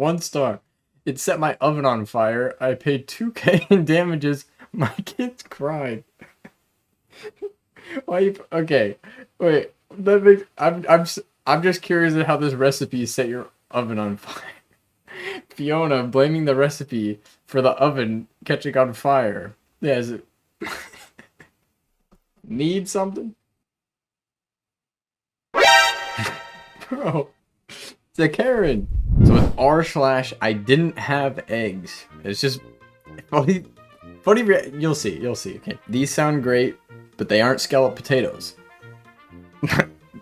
1 star. It set my oven on fire. I paid 2K in damages. My kids cried. Why you... Okay. Wait. That makes... I'm just curious at how this recipe set your oven on fire. Fiona blaming the recipe for the oven catching on fire. Yeah, is it... Need something? Bro. It's a Karen. So with r/ I didn't have eggs. It's just funny. You'll see. You'll see. Okay. These sound great, but they aren't scalloped potatoes.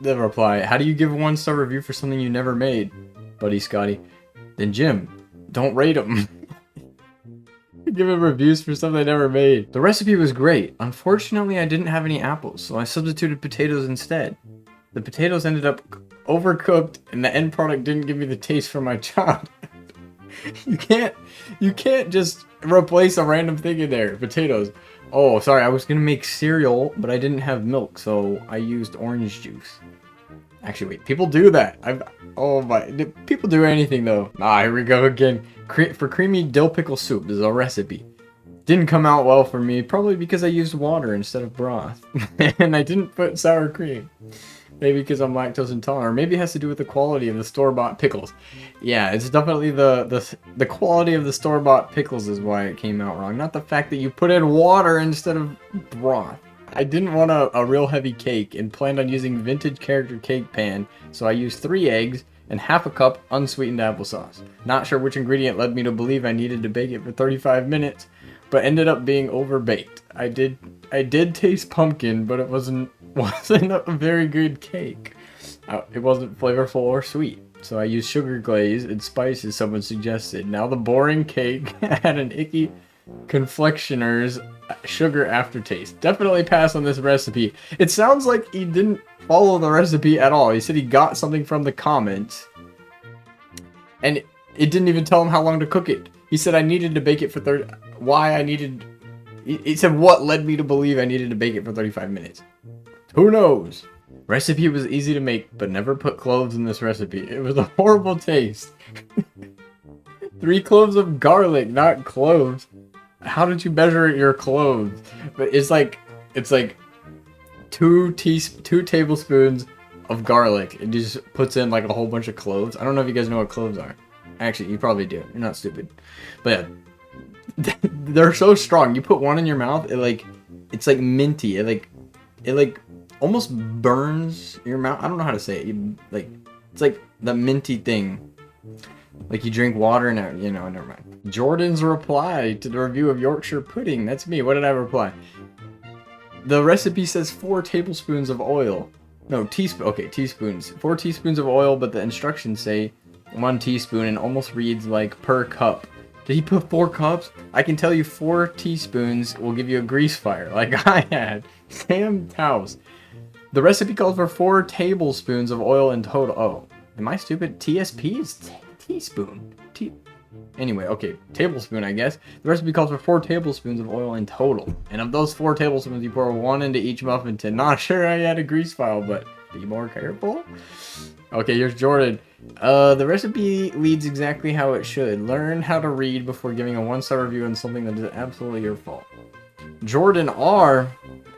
The reply: how do you give a 1-star review for something you never made, buddy Scotty? Then Jim, don't rate them. Give them reviews for something I never made. The recipe was great. Unfortunately, I didn't have any apples, so I substituted potatoes instead. The potatoes ended up overcooked, and the end product didn't give me the taste for my child. You can't just replace a random thing in there. Potatoes. Oh, sorry, I was gonna make cereal, but I didn't have milk, so I used orange juice. Actually, wait, people do that. Oh my, people do anything though. Ah, here we go again. For creamy dill pickle soup, this is a recipe. Didn't come out well for me, probably because I used water instead of broth. And I didn't put sour cream. Maybe because I'm lactose intolerant, or maybe it has to do with the quality of the store-bought pickles. Yeah, it's definitely the quality of the store-bought pickles is why it came out wrong, not the fact that you put in water instead of broth. I didn't want a real heavy cake and planned on using vintage character cake pan, so I used 3 eggs and half a cup unsweetened applesauce. Not sure which ingredient led me to believe I needed to bake it for 35 minutes, but ended up being overbaked. I did taste pumpkin, but it wasn't a very good cake. It wasn't flavorful or sweet, so I used sugar glaze and spices someone suggested. Now the boring cake had an icky confectioner's sugar aftertaste. Definitely pass on this recipe. It sounds like he didn't follow the recipe at all. He said he got something from the comments, and it didn't even tell him how long to cook it. He said I needed to bake it for 30... Why I needed... He said what led me to believe I needed to bake it for 35 minutes. Who knows? Recipe was easy to make, but never put cloves in this recipe. It was a horrible taste. 3 cloves of garlic, not cloves. How did you measure your cloves? But it's like 2 tablespoons of garlic. It just puts in like a whole bunch of cloves. I don't know if you guys know what cloves are. Actually, you probably do. You're not stupid. But yeah, they're so strong. You put one in your mouth, it's like minty. It like almost burns your mouth. I don't know how to say it. It's like the minty thing. Like you drink water and never mind. Jordan's reply to the review of Yorkshire pudding. That's me. What did I reply? The recipe says 4 tablespoons of oil. No, teaspoon. Okay, teaspoons. 4 teaspoons of oil, but the instructions say 1 teaspoon and almost reads like per cup. Did he put 4 cups? I can tell you 4 teaspoons will give you a grease fire, like I had. Sam's house. The recipe calls for 4 tablespoons of oil in total. Oh, am I stupid? TSP is teaspoon. Anyway, okay, tablespoon, I guess. The recipe calls for 4 tablespoons of oil in total. And of those 4 tablespoons, you pour 1 into each muffin tin. Not sure I had a grease file, but be more careful. Okay, here's Jordan. The recipe leads exactly how it should. Learn how to read before giving a 1-star review on something that is absolutely your fault. Jordan R.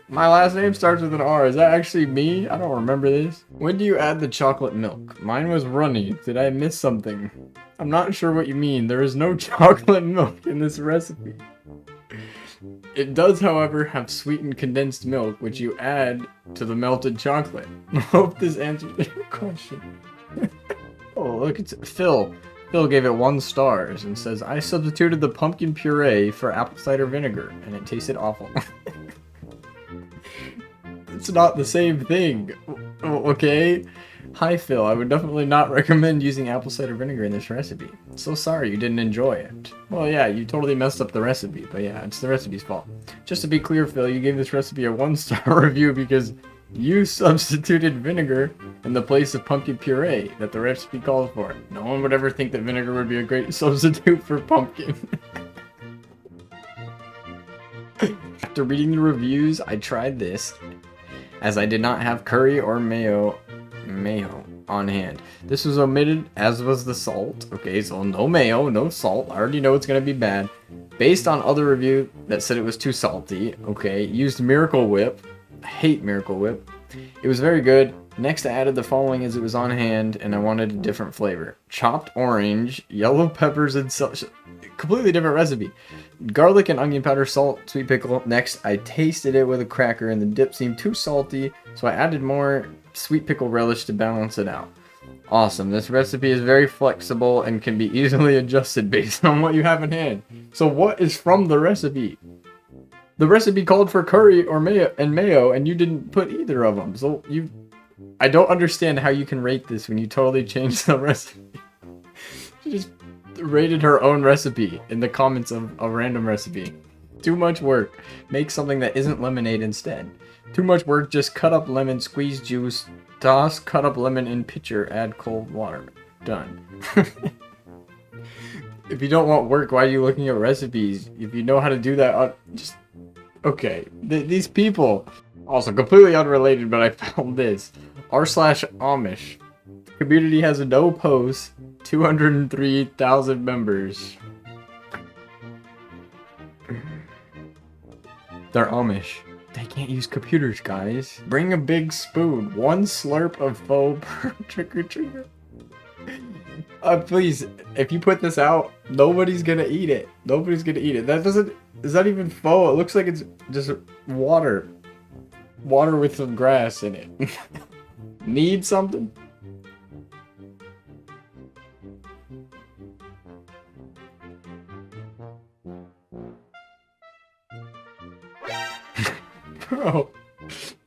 My last name starts with an R. Is that actually me? I don't remember this. When do you add the chocolate milk? Mine was runny. Did I miss something? I'm not sure what you mean. There is no chocolate milk in this recipe. It does, however, have sweetened condensed milk, which you add to the melted chocolate. I hope this answers your question. Oh, look, it's Phil. Phil gave it 1 star and says, I substituted the pumpkin puree for apple cider vinegar, and it tasted awful. It's not the same thing, okay? Hi Phil, I would definitely not recommend using apple cider vinegar in this recipe. So sorry you didn't enjoy it. Well, yeah, you totally messed up the recipe, but yeah, it's the recipe's fault. Just to be clear, Phil, you gave this recipe a 1-star review because you substituted vinegar in the place of pumpkin puree that the recipe calls for. No one would ever think that vinegar would be a great substitute for pumpkin. After reading the reviews, I tried this, as I did not have curry or mayo on hand. This was omitted, as was the salt. Okay, so no mayo, no salt. I already know it's gonna be bad. Based on other review that said it was too salty. Okay, used Miracle Whip. I hate Miracle Whip. It was very good. Next, I added the following as it was on hand, and I wanted a different flavor. Chopped orange, yellow peppers, and such. Completely different recipe. Garlic and onion powder, salt, sweet pickle. Next, I tasted it with a cracker, and the dip seemed too salty, so I added more sweet pickle relish to balance it out. Awesome. This recipe is very flexible and can be easily adjusted based on what you have in hand. So what is from the recipe? The recipe called for curry or mayo, and you didn't put either of them. So I don't understand how you can rate this when you totally changed the recipe. You just rated her own recipe in the comments of a random recipe. Too much work. Make something that isn't lemonade instead. Too much work. Just cut up lemon, squeeze juice, toss cut up lemon in pitcher, add cold water. Done. If you don't want work, why are you looking at recipes? If you know how to do that, just... Okay, these people... Also, completely unrelated, but I found this. r/Amish. Community has no posts. 203,000 members. They're Amish. They can't use computers, guys. Bring a big spoon. 1 slurp of faux per trick-or-treater. Please, if you put this out, nobody's gonna eat it. Nobody's gonna eat it. That doesn't... Is that even faux? It looks like it's just water. Water with some grass in it. Need something? Bro,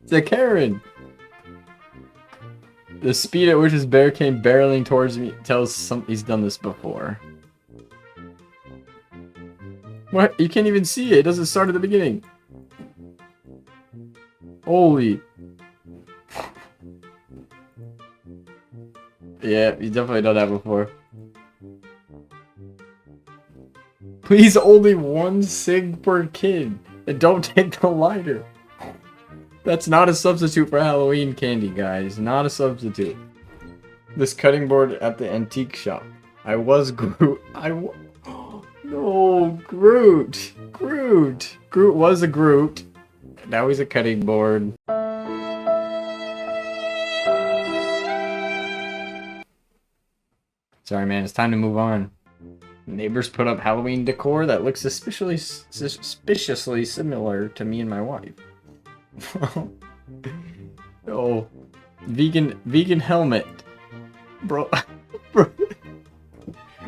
it's a Karen. The speed at which his bear came barreling towards me tells he's done this before. What? You can't even see it. It doesn't start at the beginning. Holy. Yeah, you definitely done that before. Please, only 1 cig per kid. And don't take the lighter. That's not a substitute for Halloween candy, guys. Not a substitute. This cutting board at the antique shop. I was Groot. No, Groot. Groot. Groot was a Groot. Now he's a cutting board. Sorry, man. It's time to move on. Neighbors put up Halloween decor that looks suspiciously similar to me and my wife. Oh, vegan helmet, bro. Bro,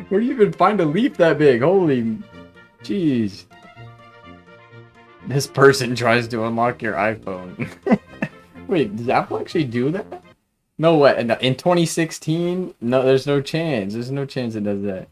where do you even find a leaf that big? Holy, jeez. This person tries to unlock your iPhone. Wait, does Apple actually do that? No way. In 2016? No, there's no chance. There's no chance it does that.